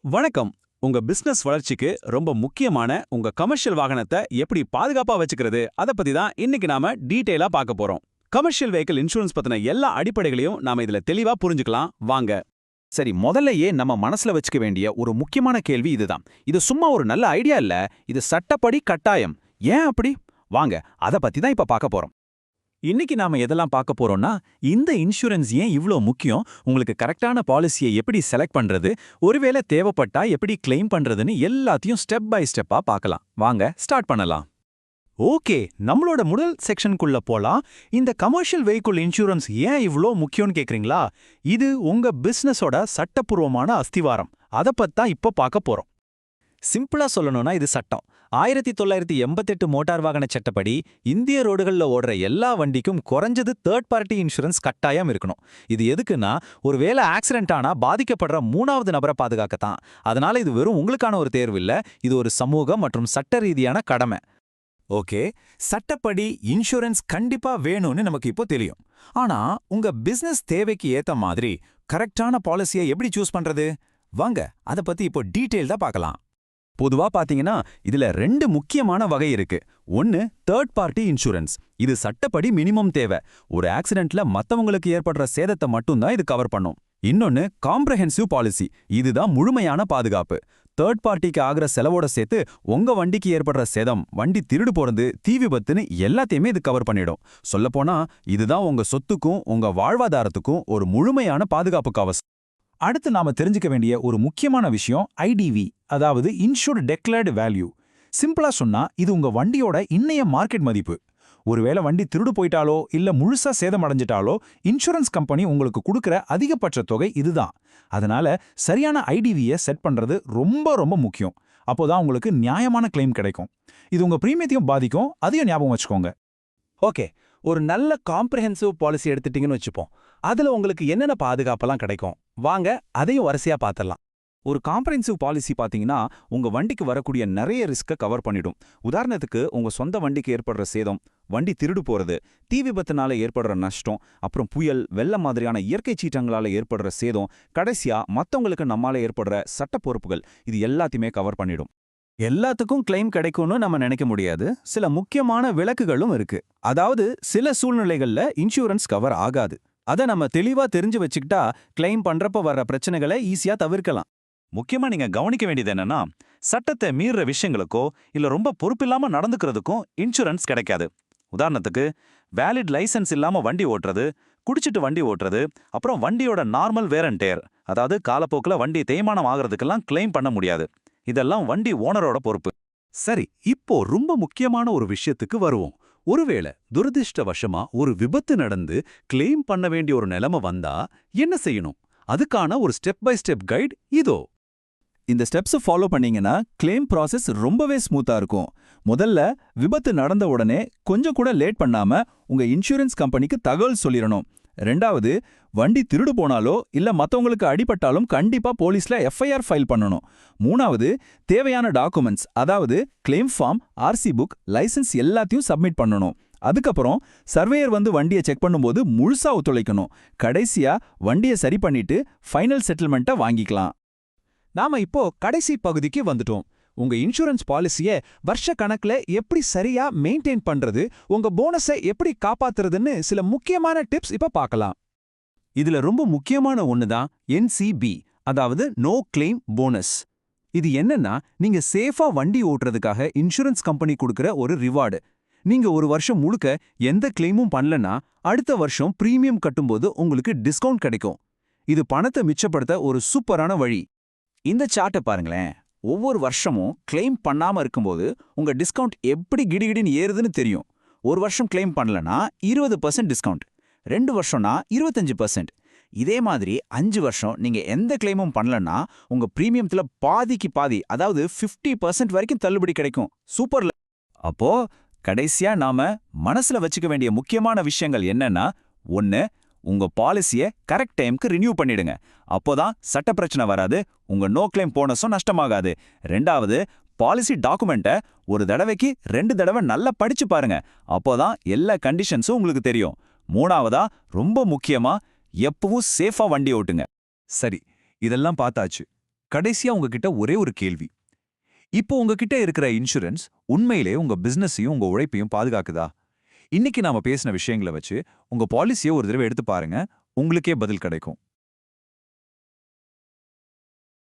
வணக்கம். உங்க பிசினஸ் வளர்ச்சிக்கு ரொம்ப முக்கியமான உங்க கமர்ஷியல் வாகனத்தை எப்படி பாதுகாப்பா வச்சுக்கிறது அத பத்தி தான் இன்னைக்கு நாம டீடைலா பார்க்க போறோம். கமர்ஷியல் வெஹிக்கிள் இன்சூரன்ஸ் பத்தின எல்லா அடிப்படைகளையும் நாம இதுல தெளிவா புரிஞ்சுக்கலாம் வாங்க. சரி, முதல்லயே நம்ம மனசுல வச்சுக்க வேண்டிய ஒரு முக்கியமான கேள்வி இதுதான். இது சும்மா ஒரு நல்ல ஐடியா இல்ல, இது சட்டப்படி கட்டாயம். ஏன் அப்படி? வாங்க, அத பத்தி தான் இப்ப பார்க்க போறோம். இன்னைக்கு நாம எதெல்லாம் பார்க்க போறோம்னா, இந்த இன்சூரன்ஸ் ஏன் இவ்ளோ முக்கியம், உங்களுக்கு கரெக்டான பாலிசியை எப்படி செலக்ட் பண்றது, ஒருவேளை தேவைப்பட்டா எப்படி கிளைம் பண்றதுன்னு எல்லாத்தையும் ஸ்டெப் பை ஸ்டெப்பா பார்க்கலாம். வாங்க ஸ்டார்ட் பண்ணலாம். ஓகே, நம்மளோட முதல் செக்ஷனுக்குள்ள போலாம். இந்த கமர்ஷியல் வெஹிக்கிள் இன்சூரன்ஸ் ஏன் இவ்ளோ முக்கியம்னு கேக்குறீங்களா? இது உங்க பிசினஸோட சட்டப்பூர்வமான அஸ்திவாரம். அத பத்தி தான் இப்போ பார்க்க போறோம். சிம்பிளா சொல்லணும்னா இது சட்டம். 1988 மோட்டார் வாகன சட்டப்படி இந்திய ரோடுகள்ல ஓடுற எல்லா வண்டிக்கும் குறைஞ்சது தேர்ட் பார்ட்டி இன்சூரன்ஸ் கட்டாயம் இருக்கணும். இது எதுக்குன்னா, ஒருவேளை ஆக்சிடென்ட் ஆனா பாதிக்கப்படுற மூணாவது நபரை பாதுகாக்கத்தான். அதனால இது வெறும் உங்களுக்கான ஒரு தேர்வு இல்ல, இது ஒரு சமூக மற்றும் சட்ட ரீதியான கடமை. ஓகே, சட்டப்படி இன்சூரன்ஸ் கண்டிப்பா வேணும்னு நமக்கு இப்போ தெரியும். ஆனா உங்க பிசினஸ் தேவைக்கு ஏத்த மாதிரி கரெக்டான பாலிசியை எப்படி சூஸ் பண்றது? வாங்க, அத பத்தி இப்போ டீடைல்டா பார்க்கலாம். பொதுவா பாத்தீங்கன்னா இதுல ரெண்டு முக்கியமான வகை இருக்கு. ஒன்னு தேர்ட் பார்ட்டி இன்சூரன்ஸ். இது சட்டப்படி மினிமம் தேவை. ஒரு ஆக்சிடென்ட்ல மத்தவங்களுக்கு ஏற்படுற சேதத்தை மட்டும்தான் இது கவர் பண்ணும். இன்னொன்னு காம்ப்ரஹென்சிவ் பாலிசி. இதுதான் முழுமையான பாதுகாப்பு. தேர்ட் பார்ட்டிக்கு ஆகிற செலவோட சேர்த்து உங்க வண்டிக்கு ஏற்படுற சேதம், வண்டி திருடு போறது, தீ விபத்துன்னு எல்லாத்தையுமே இது கவர் பண்ணிடும். சொல்லப்போனா இதுதான் உங்க சொத்துக்கும் உங்க வாழ்வாதாரத்துக்கும் ஒரு முழுமையான பாதுகாப்பு கவசம். அடுத்து நாம தெரிஞ்சுக்க வேண்டிய ஒரு முக்கியமான விஷயம் ஐடிவி, அதாவது இன்சூர்ட் டெக்ளேர்டு வேல்யூ. சிம்பிளா சொன்னா இது உங்க வண்டியோட இன்னைய மார்க்கெட் மதிப்பு. ஒருவேளை வண்டி திருடு போயிட்டாலோ இல்ல முழுசா சேதமடைஞ்சிட்டாலோ இன்சூரன்ஸ் கம்பெனி உங்களுக்கு கொடுக்கிற அதிகபட்ச தொகை இதுதான். அதனால சரியான ஐடிவியை செட் பண்றது ரொம்ப ரொம்ப முக்கியம். அப்போதான் உங்களுக்கு நியாயமான கிளைம் கிடைக்கும். இது உங்க பிரீமியத்தையும் பாதிக்கும், அதையும் ஞாபகம் வச்சுக்கோங்க. ஓகே, ஒரு நல்ல காம்ப்ரஹென்சிவ் பாலிசி எடுத்துட்டீங்கன்னு வச்சுப்போம். அதுல உங்களுக்கு என்னென்ன பாதுகாப்பெல்லாம் கிடைக்கும்? வாங்க அதையும் வரிசையா பார்த்தரலாம். ஒரு காம்ப்ரஹென்சிவ் பாலிசி பாத்தீங்கன்னா, உங்க வண்டிக்கு வரக்கூடிய நிறைய ரிஸ்க கவர் பண்ணிடும். உதாரணத்துக்கு, உங்க சொந்த வண்டிக்கு ஏற்படுற சேதம், வண்டி திருடு போறது, தீ விபத்துனால ஏற்படுற நஷ்டம், அப்புறம் புயல், வெள்ளம் மாதிரியான இயற்கை சீற்றங்களால ஏற்படுற சேதம், கடைசியா மத்தவங்களுக்கு நம்மால ஏற்படுற சட்ட பொறுப்புகள், இது எல்லாத்தையுமே கவர் பண்ணிடும். எல்லாத்துக்கும் கிளைம் கிடைக்கும்னு நம்ம நினைக்க முடியாது. சில முக்கியமான விலக்குகளும் இருக்கு. அதாவது சில சூழ்நிலைகள்ல இன்சூரன்ஸ் கவர் ஆகாது. அத நம்ம தெளிவா தெரிஞ்சு வச்சுக்கிட்டா கிளைம் பண்றப்ப வர்ற பிரச்சனைகளை ஈஸியா தவிர்க்கலாம். முக்கியமா நீங்க கவனிக்க வேண்டியது என்னன்னா, சட்டத்தை மீறுற விஷயங்களுக்கோ இல்ல ரொம்ப பொறுப்பில்லாம நடந்துக்கிறதுக்கும் இன்சூரன்ஸ் கிடைக்காது. உதாரணத்துக்கு, வேலிட் லைசன்ஸ் இல்லாம வண்டி ஓட்டுறது, குடிச்சிட்டு வண்டி ஓட்டுறது, அப்புறம் வண்டியோட நார்மல் வேர் அண்ட் டேர், அதாவது காலப்போக்குல வண்டி தேய்மானம் ஆகிறதுக்கெல்லாம் கிளைம் பண்ண முடியாது. இதெல்லாம் வண்டி ஓனரோட பொறுப்பு. சரி, இப்போ ரொம்ப முக்கியமான ஒரு விஷயத்துக்கு வருவோம். ஒருவேளை துரதிர்ஷ்டவசமா ஒரு விபத்து நடந்து கிளைம் பண்ண வேண்டிய ஒரு நிலைமை வந்தா என்ன செய்யணும்? அதுக்கான ஒரு ஸ்டெப் பை ஸ்டெப் கைட் இதோ. இந்த ஸ்டெப்ஸ் ஃபாலோ பண்ணீங்கன்னா கிளைம் ப்ராசஸ் ரொம்பவே ஸ்மூத்தா இருக்கும். முதல்ல, விபத்து நடந்த உடனே கொஞ்சம் கூட லேட் பண்ணாம உங்க இன்சூரன்ஸ் கம்பெனிக்கு தகவல் சொல்லிடணும். ரெண்டாவது, வண்டி திருடு போனாலோ இல்ல மத்தவங்களுக்கு அடிபட்டாலும் கண்டிப்பா போலீஸ்ல எஃப்ஐஆர் ஃபைல் பண்ணணும். மூணாவது, தேவையான டாக்குமெண்ட்ஸ், அதாவது claim form, RC book, license எல்லாத்தையும் சப்மிட் பண்ணணும். அதுக்கப்புறம் சர்வேயர் வந்து வண்டியை செக் பண்ணும்போது முழுசா ஒத்துழைக்கணும். கடைசியா வண்டியை சரி பண்ணிட்டு ஃபைனல் செட்டில்மெண்ட்டை வாங்கிக்கலாம். நாம இப்போ கடைசி பகுதிக்கு வந்துட்டோம். உங்க இன்சூரன்ஸ் பாலிசியை வருஷ கணக்குல எப்படி சரியா மெயின்டைன் பண்றது, உங்க போனஸை எப்படி காப்பாத்துறதுன்னு சில முக்கியமான டிப்ஸ் இப்ப பார்க்கலாம். இதுல ரொம்ப முக்கியமான ஒண்ணுதான் NCB, அதாவது நோ கிளைம் போனஸ். இது என்னன்னா, நீங்க சேஃபா வண்டி ஓட்டுறதுக்காக இன்சூரன்ஸ் கம்பெனி கொடுக்கிற ஒரு ரிவார்டு. நீங்க ஒரு வருஷம் முழுக்க எந்த கிளைமும் பண்ணலனா அடுத்த வருஷம் பிரீமியம் கட்டும்போது உங்களுக்கு டிஸ்கவுண்ட் கிடைக்கும். இது பணத்தை மிச்சப்படுத்த ஒரு சூப்பரான வழி. இந்த சார்ட்டை பாருங்களேன். ஒவ்வொரு வருஷமும் கிளைம் பண்ணாம இருக்கும்போது உங்க டிஸ்கவுண்ட் எப்படி கிடிகிடின்னு ஏறுதுன்னு தெரியும். ஒரு வருஷம் கிளைம் பண்ணலனா 20% டிஸ்கவுண்ட், 2 வருஷம்னா 25%. இதே மாதிரி 5 வருஷம் நீங்க எந்த கிளைமும் பண்ணலனா உங்க பிரீமியத்துல பாதிக்கு பாதி, அதாவது 50% வரைக்கும் தள்ளுபடி கிடைக்கும். சூப்பர்ல. அப்போ கடைசியா நாம மனசுல வச்சுக்க வேண்டிய முக்கியமான விஷயங்கள் என்னன்னா, 1, உங்க பாலிசியை கரெக்ட் டைம்க்கு ரினியூ பண்ணிடுங்க. அப்போதான் சட்ட பிரச்சனை வராது, உங்க நோ கிளைம் போனஸும் நஷ்டமாகாது. ரெண்டாவது, பாலிசி டாக்குமெண்ட்டை ஒரு தடவைக்கு 2 தடவை நல்லா படிச்சு பாருங்க. அப்போதான் எல்லா கண்டிஷன்ஸும் உங்களுக்கு தெரியும். மூணாவதா, ரொம்ப முக்கியமா, எப்பவும் சேஃபா வண்டி ஓட்டுங்க. சரி, இதெல்லாம் பார்த்தாச்சு. கடைசியா உங்ககிட்ட ஒரே ஒரு கேள்வி. இப்போ உங்ககிட்ட இருக்கிற இன்சூரன்ஸ் உண்மையிலே உங்க பிசினஸையும் உங்க உழைப்பையும் பாதுகாக்குதா? இன்னைக்கு நாம பேசின விஷயங்களை வச்சு உங்க பாலிசியை ஒரு தடவை எடுத்து பாருங்க, உங்களுக்கே பதில் கிடைக்கும்.